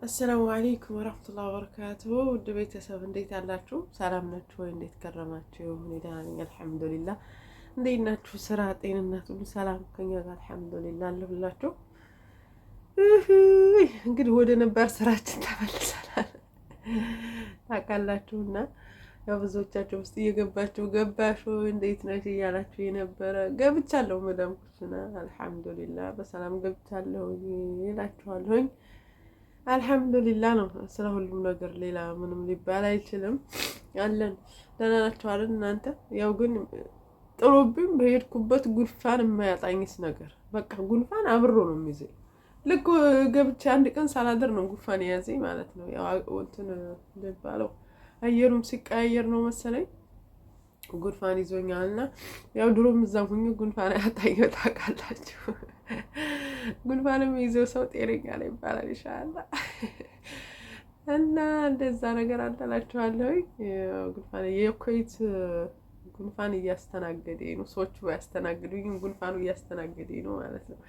አሰላሙ አለይኩም ወራህመቱላሂ ወበረካቱሁ። ውድ ቤተሰብ እንዴት አላችሁ? ሰላም ናችሁ ወይ? እንዴት ከረማችሁ? እኔ ደህና ነኝ አልሐምዱሊላህ። እንዴት ናችሁ? ስራ፣ ጤንነት ሁሉ ሰላም ከኛ ጋር አልሐምዱሊላህ አለሁላችሁ። እንግዲህ ወደ ነበር ስራችን ተመልሰናል ታውቃላችሁና ያው ብዙዎቻችሁ ውስጥ እየገባችሁ ገባሽ እንዴት ነሽ እያላችሁ የነበረ ገብቻለሁ። መዳም ኩሽና አልሐምዱሊላህ በሰላም ገብቻለሁ እላችኋለሁኝ። አልሐምዱሊላህ ነው። ስለ ሁሉም ነገር ሌላ ምንም ሊባል አይችልም። አለን ደህና ናችሁ አይደል እናንተ? ያው ግን ጥሩብኝ በሄድኩበት ጉንፋን የማያጣኝስ ነገር በቃ ጉንፋን አብሮ ነው የሚይዘኝ። ልክ ገብቼ አንድ ቀን ሳላደር ነው ጉንፋን የያዘኝ ማለት ነው። ያው እንትን እንደባለው አየሩም ሲቀያየር ነው መሰለኝ ጉንፋን ይዞኛልና ያው ድሮም እዛም ሁኜ ጉንፋን አያጣኝም ታውቃላችሁ። ጉንፋንም ይዘው ሰው ጤነኛ ነው ይባላል ኢንሻአላህ። እና እንደዛ ነገር አደላችኋለሁ። ጉንፋን የኮይት ጉንፋን እያስተናገደኝ ነው። ሰዎቹ ያስተናግዱኝ ጉንፋኑ እያስተናገደኝ ነው ማለት ነው።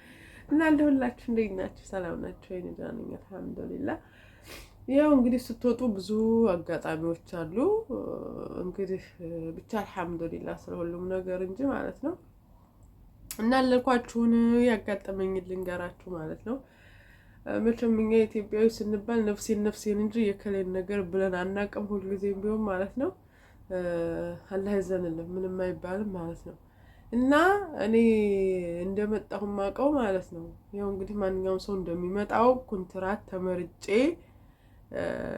እና እንደሁላችሁ እንዴት ናችሁ? ሰላም ናችሁ? እኔ ደህና ነኝ አልሐምዱሊላህ። ያው እንግዲህ ስትወጡ ብዙ አጋጣሚዎች አሉ። እንግዲህ ብቻ አልሐምዱሊላህ ስለሁሉም ነገር እንጂ ማለት ነው። እና ለኳችሁን ያጋጠመኝ ልንገራችሁ ማለት ነው። መቼም እኛ ኢትዮጵያዊ ስንባል ነፍሴን እንጂ የከሌን ነገር ብለን አናቅም ሁልጊዜም ቢሆን ማለት ነው። አላህ ይዘንልን ምንም አይባልም ማለት ነው። እና እኔ እንደመጣሁ ማቀው ማለት ነው። ያው እንግዲህ ማንኛውም ሰው እንደሚመጣው ኮንትራት ተመርጬ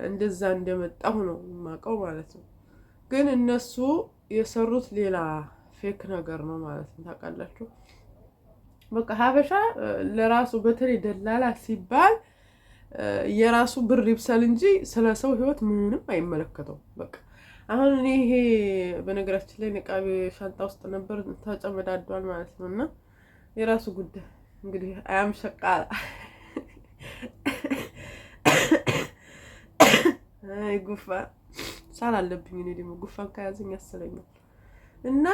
እንደዛ እንደመጣሁ ነው ማቀው ማለት ነው። ግን እነሱ የሰሩት ሌላ ፌክ ነገር ነው ማለት ነው ታውቃላችሁ። በቃ ሀበሻ ለራሱ በተለይ ደላላ ሲባል የራሱ ብር ይብሰል እንጂ ስለ ሰው ህይወት ምንም አይመለከተው። በቃ አሁን እኔ ይሄ በነገራችን ላይ ንቃቤ ሻንጣ ውስጥ ነበር ተጨመዳዷል ማለት ነው። እና የራሱ ጉዳይ እንግዲህ አያም ሸቃላ አይ ጉንፋን ሳል አለብኝ እኔ ደግሞ ጉንፋን ከያዘኝ ያሰለኛል። እና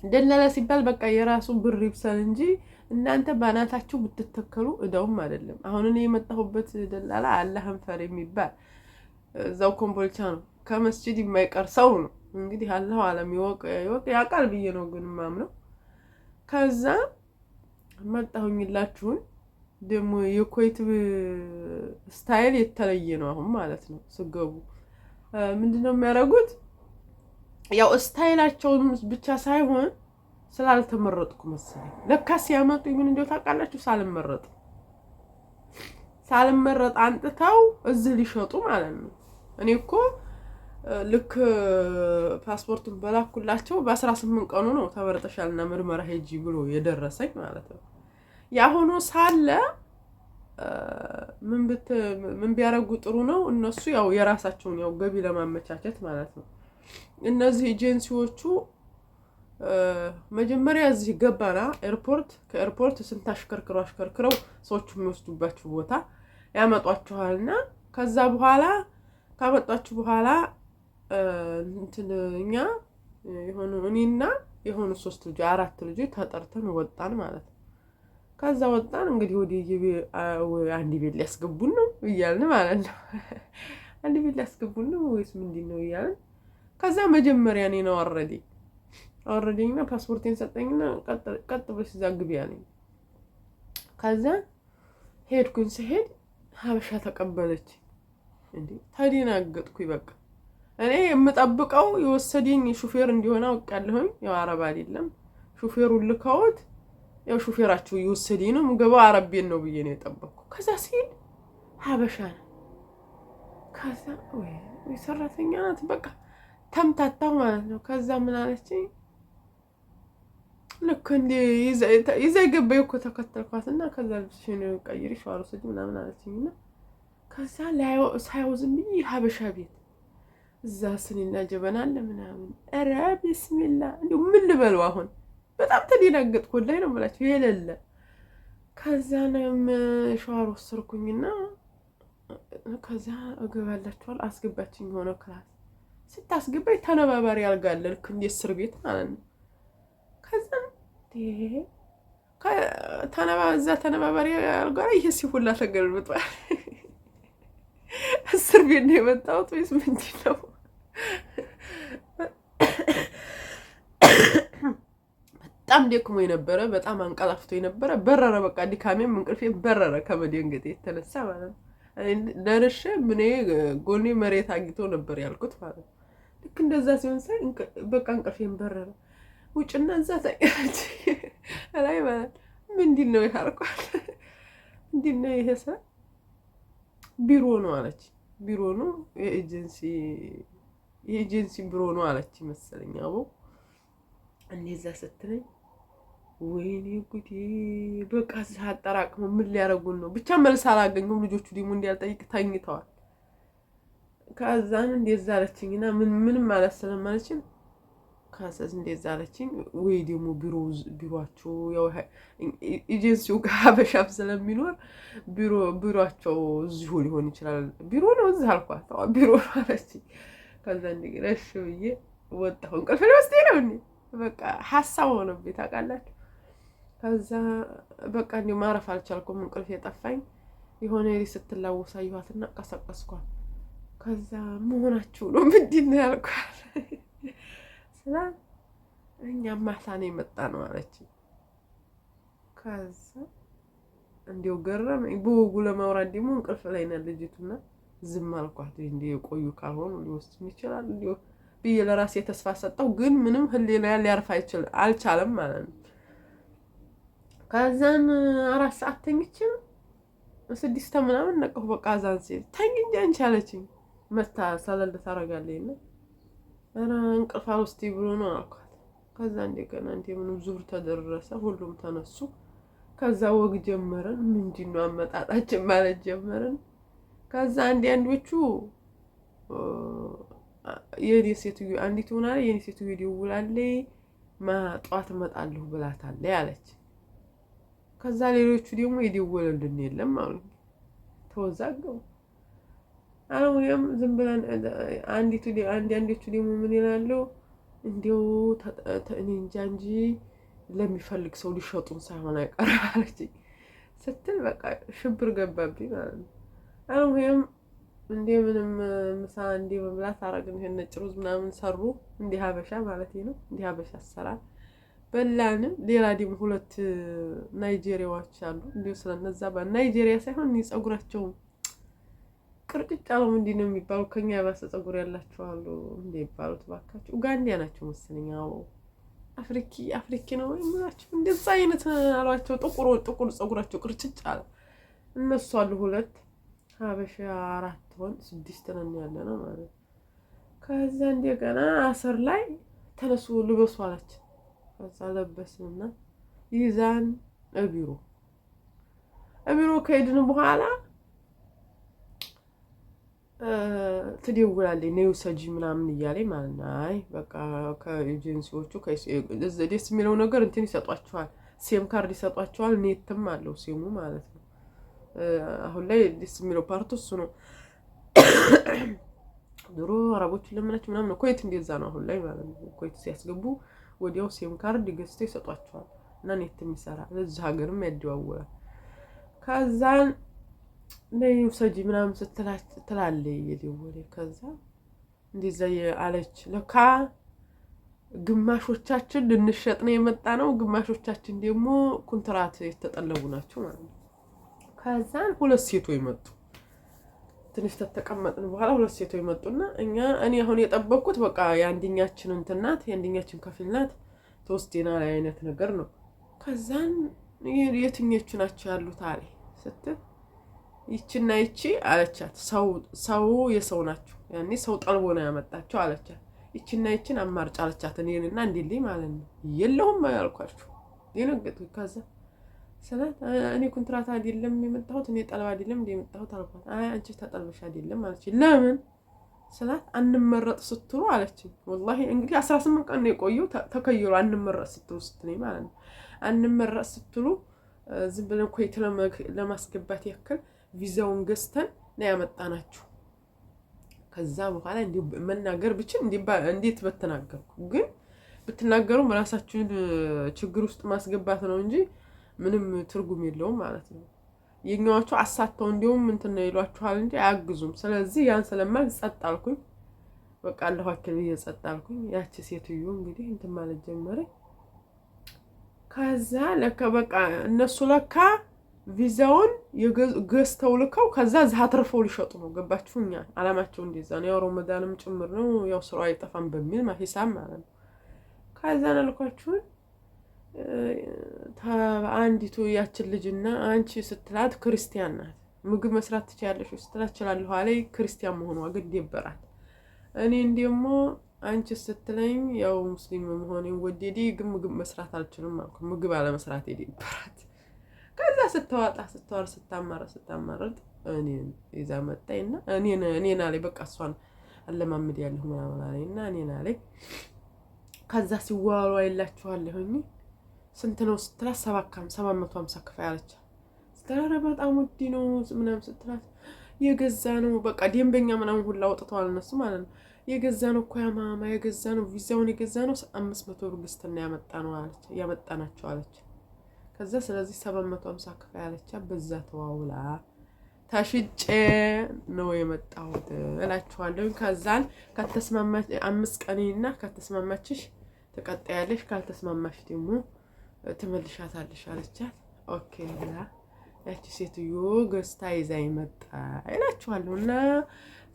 ደላላ ሲባል በቃ የራሱ ብር ይብሰል እንጂ እናንተ ባናታችሁ ብትተከሉ እዳውም አይደለም። አሁን እኔ የመጣሁበት ደላላ አላህን ፈር የሚባል እዛው ኮምቦልቻ ነው። ከመስጂድ የማይቀር ሰው ነው። እንግዲህ አላህ ዓለም ይወቅ ያውቃል ብዬ ነው ግን ማምነው። ከዛ መጣሁኝላችሁን ደግሞ የኮይት ስታይል የተለየ ነው አሁን ማለት ነው። ስገቡ ምንድነው የሚያደርጉት? ያው ስታይላቸውን ብቻ ሳይሆን ስላልተመረጥኩ መሰለኝ ለካስ ያመጡኝ ምን እንደው ታውቃላችሁ? ሳልመረጥ አንጥተው እዚህ ሊሸጡ ማለት ነው። እኔ እኮ ልክ ፓስፖርቱን በላኩላቸው በ18 ቀኑ ነው ተመርጠሻልና ምርመራ ሄጂ ብሎ የደረሰኝ ማለት ነው። ያሆኖ ሳለ ምን ቢያረጉ ጥሩ ነው? እነሱ ያው የራሳቸውን ያው ገቢ ለማመቻቸት ማለት ነው። እነዚህ ኤጀንሲዎቹ መጀመሪያ እዚህ ገባና ኤርፖርት ከኤርፖርት ስንት አሽከርክረው ሰዎቹ የሚወስዱባችሁ ቦታ ያመጧችኋልና ከዛ በኋላ ካመጣችሁ በኋላ እኛ እኔና የሆኑ 4 ልጆች ተጠርተን ወጣን ማለት ነው። ከዛ ወጣን እንግዲህ ወደ አንድ ቤት ሊያስገቡን ነው እያልን ማለት ነው። አንድ ቤት ሊያስገቡን ነው ወይስ ምንድን ነው እያልን ከዛ መጀመሪያ እኔ ነው አወረደኝና ፓስፖርቴን ሰጠኝና ቀጥ ብለሽ እዛ ግቢ አለኝ። ከዛ ሄድኩኝ። ስሄድ ሀበሻ ተቀበለች። እንዴ ተደናገጥኩኝ። በቃ እኔ የምጠብቀው የወሰደኝ ሹፌር እንዲሆን አውቃለሁኝ። ያው አረብ አይደለም ሹፌሩን ልከውት ያው ሹፌራቸው ይወሰደኝ ነው ምገባው አረብ ቤት ነው ብዬ ነው የጠበቅኩ። ከዛ ሲል ሀበሻ ነው። ከዛ ወይ ሰራተኛ ናት በቃ ተምታታው ማለት ነው። ከዛ ምን አለችኝ? ልክ እንደ ይዛ ገበይ እኮ ተከተልኳትና ከዛ ልብስሽን ቀይሪ ሻወር ወስጂ ምናምን አለችኝና ከዛ ሳይው ዝም ብዬ ሀበሻ ቤት እዛ ስኒና ጀበና አለ ምናምን ኧረ ቢስሚላህ እንደው ምን ልበለው አሁን በጣም ተደናገጥኩ ላይ ነው የምላችሁ የሌለ። ከዛ ነው ሻወር ወሰድኩኝና ከዛ እገባላችኋል አስገባችኝ ሆነ ክላስ ስታስገባኝ ተነባባሪ አልጋለ ልክ እንደ እስር ቤት ማለት ነው። ከዛ ተነባባሪ አልጋ ላይ ይሄ ሲሁላ ተገልብጧል። እስር ቤት ነው የመጣሁት ወይስ ምንድን ነው? በጣም ደክሞ የነበረ በጣም አንቀላፍቶ የነበረ በረረ። በቃ ድካሜም እንቅልፌም በረረ ከመደንገጤ የተነሳ ማለት ነው። ደርሼ ምን ጎኔ መሬት አግኝቶ ነበር ያልኩት ማለት ነው። ልክ እንደዛ ሲሆን ሳይ በቃ እንቅልፌም በረረ። ውጭና እዛ ታይቀረች ላይ ማለት ምንድን ነው ያልኳት። ምንድን ነው ይሄ ስራ? ቢሮ ነው አለች። ቢሮ ነው የኤጀንሲ ቢሮ ነው አለች መሰለኝ። አቦ እንደዛ ስትለኝ ወይኔ ጉዴ! በቃ እዚህ አጠራቅመው ምን ሊያደርጉን ነው? ብቻ መልስ አላገኘሁም። ልጆቹ ደግሞ እንዲያልጠይቅ ተኝተዋል። ከዛን እንደዛ አለችኝና ምንም ማለት ስለማለችን ካሰስ እንደዛ አለችኝ። ወይ ደግሞ ቢሮአቸው ያው ኤጀንሲው ጋር ሀበሻም ስለሚኖር ቢሮአቸው እዚሁ ሊሆን ይችላል። ቢሮ ነው እዚህ አልኳት። ቢሮ ነው አለችኝ። ከዛ እንደገና እሺ ብዬ ወጣሁ። እንቅልፍ ሊወስደኝ ነው እንዴ? በቃ ሀሳብ ሆነብኝ ታውቃላችሁ። ከዛ በቃ እንዲሁ ማረፍ አልቻልኩም። እንቅልፍ የጠፋኝ የሆነ ስትላወስ አየኋትና ቀሰቀስኳት። ከዛ መሆናችሁ ነው ምንድን ነው ያልኳት። ስላ እኛም ማታ ነው የመጣ ነው አለችኝ። ከዛ እንዲሁ ገረመኝ። በወጉ ለማውራት ደግሞ እንቅልፍ ላይ ነው ልጅቱና ዝም አልኳት። እንዲሁ የቆዩ ካልሆኑ ሊወስድን ይችላል እንዲሁ ብዬ ለራሴ ተስፋ ሰጠው። ግን ምንም ህሊና ሊያርፍ አልቻለም ማለት ነው። ከዛን 4 ሰዓት ተኝቼ 6 ምናምን ነቀሁ። በቃ አዛን ሲል ተኝ እንጂ አንቺ አለችኝ። መታ ሰለል ታረጋለች እና ኧረ እንቅልፍ አልወስደኝ ብሎ ነው አልኳት። ከዛ እንደገና ምንም ዙር ተደረሰ። ሁሉም ተነሱ። ከዛ ወግ ጀመረን። ምንድን ነው አመጣጣችን ማለት ጀመረን። ከዛ አንዶቹ የኔ ሴትዮ አንዲት ሆና የኔ ሴትዮ ደውላለች ጠዋት እመጣለሁ ብላታለች አለች። ከዛ ሌሎቹ ደግሞ የደወለልን የለም አሉ። ተወዛገቡ። አሁንም ዝም ብለን አንዶቹ ደግሞ ምን ይላሉ እንዲያው እኔ እንጃ እንጂ ለሚፈልግ ሰው ሊሸጡን ሳይሆን አይቀርም አለችኝ ስትል በቃ ሽብር ገባብኝ ማለት ነው። አሁንም ምንም ምሳ መብላት አረግን። ይሄን ነጭ ሩዝ ምናምን ሰሩ። ሀበሻ ማለት ነው። ሀበሻ አሰራር በላን። ሌላ ደግሞ 2 ናይጄሪያዎች አሉ። ስለነዛ ናይጄሪያ ሳይሆን ፀጉራቸው ቅርጭጫ ነው። ምንድን ነው የሚባሉ ከኛ የባሰ ፀጉር ያላቸው አሉ። እንደ ይባሉት ባካቸው ኡጋንዲያ ናቸው መሰለኝ። አፍሪኪ ነው የሚላቸው እንደዛ አይነት አሏቸው። ጥቁር ፀጉራቸው ቅርጭጫ አለ። እነሱ አሉ 2 ሀበሻ 4 ሆን 6 ነን ያለ ነው ማለት። ከዛ እንደገና አሰር ላይ ተነሱ ልበሱ አለች። ከዛ ለበስንና ይዛን ቢሮ ከሄድን በኋላ ትደውላለች ነይ ውሰጂ ምናምን እያለኝ ማለት ነው። አይ በቃ ከኤጀንሲዎቹ ደስ የሚለው ነገር እንትን ይሰጧቸዋል፣ ሴም ካርድ ይሰጧቸዋል። ኔትም አለው ሴሙ ማለት ነው። አሁን ላይ ደስ የሚለው ፓርቱ እሱ ነው። ድሮ አረቦችን ለምናቸው ምናምን ኮይት እንደዛ ነው አሁን ላይ ማለት ነው። ኮይት ሲያስገቡ ወዲያው ሴም ካርድ ገዝተው ይሰጧቸዋል እና ኔትም ይሰራል። ለዚህ ሀገርም ያደዋውላል። ከዛን ነይ ውሰጂ ምናምን ስትላለች እየደወለች ከዛ እንደዛ አለች። ለካ ግማሾቻችን ልንሸጥ ነው የመጣ ነው፣ ግማሾቻችን ደግሞ ኮንትራት የተጠለቡ ናቸው ማለት ነው። ከዛን 2 ሴቶች መጡ። ትንሽ ተቀመጥን በኋላ 2 ሴቶች መጡና እኔ አሁን የጠበቅኩት በቃ የአንደኛችን እንትን ናት፣ የአንደኛችን ከፊል ናት፣ ተወስደና ላይ አይነት ነገር ነው። ከዛን የትኞቹ ናቸው ያሉት አለ ስትል ይችና ይቺ አለቻት። ሰው የሰው ናቸው ያኔ ሰው ጠልቦ ነው ያመጣቸው አለቻት። ይችና ይችን አማርጫ አለቻት። እኔንና እንዲልኝ ማለት ነው። የለውም ያልኳችሁ የነገጥኩ ከዛ ስላት እኔ ኮንትራት አይደለም የመጣሁት እኔ ጠልባ አይደለም የመጣሁት አልኳት። አይ አንቺ ተጠልበሽ አይደለም አለች። ለምን ስላት አንመረጥ ስትሉ አለችኝ። ወላሂ እንግዲህ 18 ቀን ነው የቆየው ተከይሮ አንመረጥ ስትሉ ስትነኝ ማለት ነው። አንመረጥ ስትሉ ዝም ብለን ኮይት ለማስገባት ያክል ቪዛውን ገዝተን ነው ያመጣናችሁ። ከዛ በኋላ እንዲሁ መናገር ብቻ እንዴት በተናገርኩ ግን ብትናገሩም ራሳችሁን ችግር ውስጥ ማስገባት ነው እንጂ ምንም ትርጉም የለውም ማለት ነው። የኛዎቹ አሳተው እንዲሁም እንትን ነው ይሏችኋል እንጂ አያግዙም። ስለዚህ ያን ስለማል ጸጥ አልኩኝ። በቃ አለኋቸው ብዬ ጸጥ አልኩኝ። ያቺ ሴትዮ እንግዲህ እንትን ማለት ጀመረኝ። ከዛ ለካ በቃ እነሱ ለካ ቪዛውን ገዝተው ልከው ከዛ እዛ አትርፈው ሊሸጡ ነው። ገባችሁ? እኛ አላማቸው እንደዛ ነው። ያው ረመዳንም ጭምር ነው ያው ስራው አይጠፋም በሚል ሂሳብ ማለት ነው። ከዛ ነልኳችሁን አንዲቱ ያችን ልጅና አንቺ ስትላት ክርስቲያን ናት። ምግብ መስራት ትችያለሽ ስትላት እችላለሁ አለኝ። ክርስቲያን መሆኗ ግድ ይበራል። እኔን ደግሞ አንቺ ስትለኝ ያው ሙስሊም መሆኔን ወደዴ ግን ምግብ መስራት አልችልም አልኩ። ምግብ አለመስራት ይደብራት። ከዛ ስተዋጣ ስታማረጥ እኔን ይዛ መጣይና እኔን አለኝ። በቃ እሷን አለማምድ ያለሁ ምናምን አለኝና እኔን አለኝ። ከዛ ሲዋሉ አይላችኋለሁኝ ስንት ነው ስትላት 750 ክፍያ አለች። ስትላት በጣም ውድ ነው ምናምን ስትላት የገዛ ነው በቃ ደንበኛ ምናምን ሁላ አውጥተዋል እነሱ ማለት ነው። የገዛ ነው እኮ ያ ማማ የገዛ ነው ቪዛውን የገዛ ነው 500 ብር ገዝተን ያመጣናቸው አለች። ከዛ ስለዚህ 750 ክፍያ አለች። በዛ ተዋውላ ታሽጬ ነው የመጣሁት እላችኋለሁ። ከዛን ከተስማማች 5 ቀንና ከተስማማችሽ ተቀጣያለሽ ካልተስማማሽ ደግሞ ትመልሻታለሽ አለቻት። ኦኬ ብላ ያቺ ሴትዮ ገዝታ ይዛኝ መጣ እላችኋለሁ። እና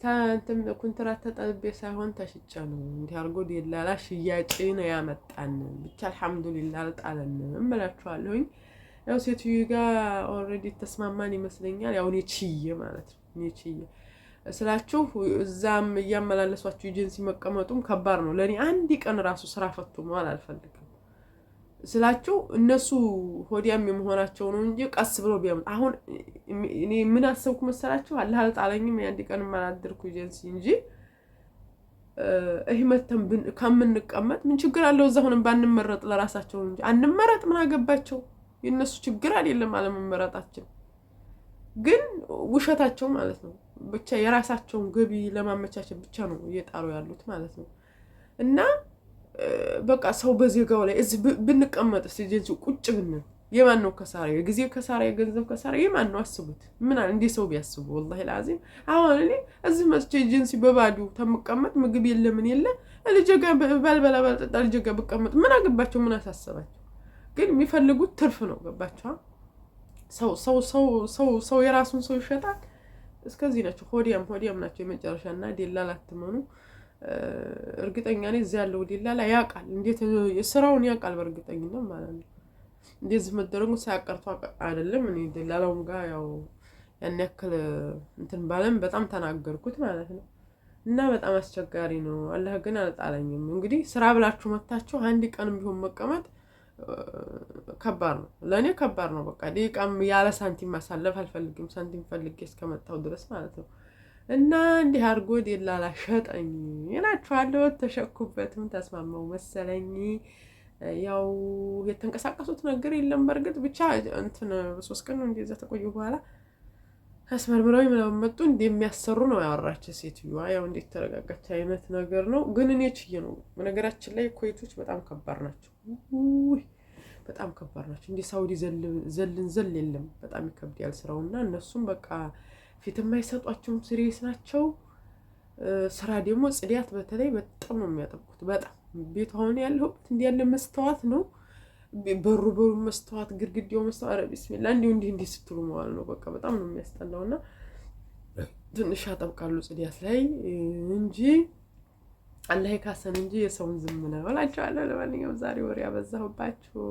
ታንተም ኮንትራት ተጠብቤ ሳይሆን ተሽጬ ነው እንዲህ አድርጎ ደላላ ሽያጭ ነው ያመጣን። ብቻ አልሐምዱሊላህ አልጣለንም እላችኋለሁኝ። ያው ሴትዮ ጋር ኦልሬዲ ተስማማን ይመስለኛል። ያው እኔ ችዬ ማለት ነው እኔ ችዬ ስላችሁ እዛም እያመላለሷችሁ ኤጀንሲ መቀመጡም ከባድ ነው ለኔ። አንድ ቀን ራሱ ስራ ፈቱ ነው አልፈልግም ስላችሁ እነሱ ሆዲያም የመሆናቸው ነው እንጂ ቀስ ብሎ ቢያም አሁን እኔ ምን አሰብኩ መሰላችሁ? አላህ አልጣለኝም አንድ ቀን ማላደርኩ ኤጀንሲ እንጂ እህመተን ከምንቀመጥ ምን ችግር አለው? እዛ ሆነን ባንመረጥ ለራሳቸው እንጂ አንመረጥ ምን አገባቸው? የነሱ ችግር አይደለም አለመመረጣችን፣ ግን ውሸታቸው ማለት ነው። ብቻ የራሳቸውን ገቢ ለማመቻቸት ብቻ ነው እየጣሩ ያሉት ማለት ነው። እና በቃ ሰው በዜጋው ላይ እዚህ ብንቀመጥ ኤጀንሲ ቁጭ ብንል የማን ነው ከሳራ? የጊዜ ከሳራ፣ የገንዘብ ከሳራ የማን ነው? አስቡት። ምን እንደ ሰው ቢያስቡ ወላሂ ላዚም። አሁን እኔ እዚህ መስቼ ኤጀንሲ በባዶ ተመቀመጥ ምግብ የለ ምን የለ ልጅ ጋር ባልበላ ባልጠጣ ልጅ ጋር ብቀመጥ ምን አገባቸው? ምን አሳሰባቸው? ግን የሚፈልጉት ትርፍ ነው። ገባቸው? ሰው የራሱን ሰው ይሸጣል። እስከዚህ ናቸው። ሆዲያም ናቸው የመጨረሻና ደላላ አትመኑ። እርግጠኛ ነኝ እዚህ ያለው ደላላ ያውቃል፣ እንዴት ስራውን ያውቃል በእርግጠኝነት ማለት ነው። እንደዚህ መደረጉ ሳያቀርቷ አይደለም። እኔ ደላላውም ጋር ያው ያን ያክል እንትን ባለም በጣም ተናገርኩት ማለት ነው። እና በጣም አስቸጋሪ ነው። አላህ ግን አልጣለኝም። እንግዲህ ስራ ብላችሁ መታችሁ አንድ ቀንም ቢሆን መቀመጥ ከባድ ነው፣ ለኔ ከባድ ነው። በቃ ደቂቃም ያለ ሳንቲም ማሳለፍ አልፈልግም፣ ሳንቲም ፈልጌ እስከመጣው ድረስ ማለት ነው። እና እንዲህ አድርጎ ደላላ ሸጠኝ እላችኋለሁ። ተሸኩበትም ተስማማው መሰለኝ። ያው የተንቀሳቀሱት ነገር የለም በርግጥ ብቻ እንትን 3 ቀን እንደዛ ተቆዩ በኋላ አስመርምረው ምናምን መጡ። እንደሚያሰሩ ነው ያወራቸው ሴትዮዋ። ያው እንዴት ተረጋጋች አይነት ነገር ነው። ግን እኔ ችዬ ነው በነገራችን ላይ ኮይቶች በጣም ከባድ ናቸው። በጣም ከባድ ናቸው። እንደ ሳውዲ ዘል የለም። በጣም ይከብዳል ስራውና እነሱም በቃ ፊት የማይሰጧቸውም ሲሪየስ ናቸው። ስራ ደግሞ ጽዳት በተለይ በጣም ነው የሚያጠብቁት። በጣም ቤት አሁን ያለሁበት እንዲህ ያለ መስተዋት ነው። በሩ መስተዋት፣ ግድግዳው መስተዋት። ኧረ ቢስሚላህ እንዲህ ስትሉ መዋል ነው። በቃ በጣም ነው የሚያስጠላውና ትንሽ ያጠብቃሉ ጽዳት ላይ እንጂ አላህ ይካሰን እንጂ የሰውን ዝም ነው እላቸዋለሁ። ለማንኛውም ዛሬ ወሬ ያበዛሁባችሁ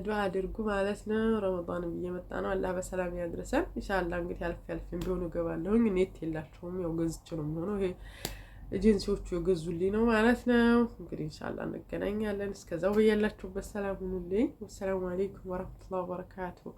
ዱዓ አድርጉ ማለት ነው። ረመዳን እየመጣ ነው። አላህ በሰላም ያድርሰን ኢንሻአላህ። እንግዲህ አልፌም ቢሆን እገባለሁኝ። ኔት የላቸውም ያው ገዝቼ ነው የሚሆነው። ይሄ ኤጀንሲዎቹ የገዙልኝ ነው ማለት ነው። እንግዲህ ኢንሻአላህ እንገናኛለን። እስከዛው በያላችሁበት ሰላም ሁኑልኝ። ወሰላሙ አለይኩም ወራህመቱላሂ ወበረካቱሁ።